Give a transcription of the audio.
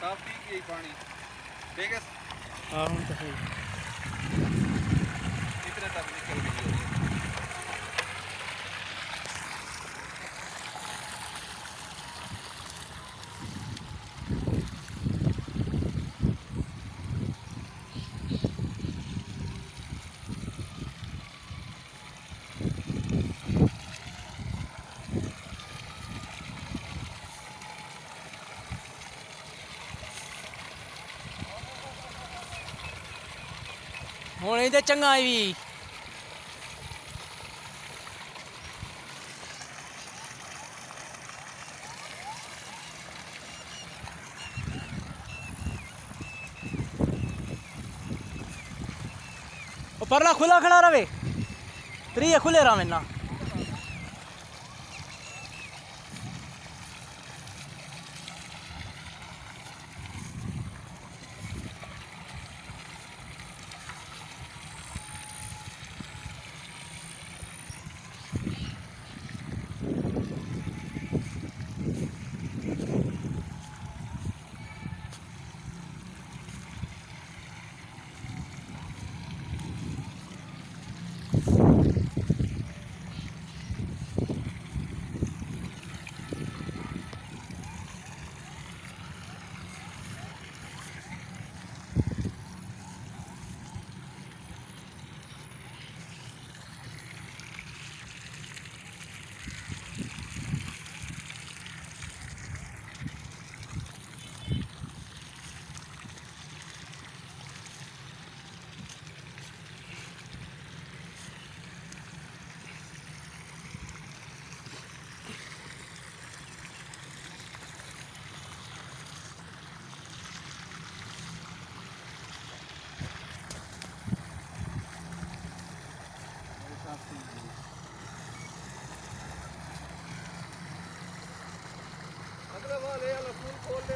साफ पी गई पानी ठीक है हाँ हम तो है इतने तक निकल गई है ਹੁਣ ਇਹ ਤੇ ਚੰਗਾ ਵੀ ਉਹ ਪਰਲਾ ਖੁੱਲਾ ਖੜਾ ਰਵੇ ਤਰੀਏ ਖੁੱਲੇ ਰਵੇ ਨਾ अगले वाले फूल खोल ले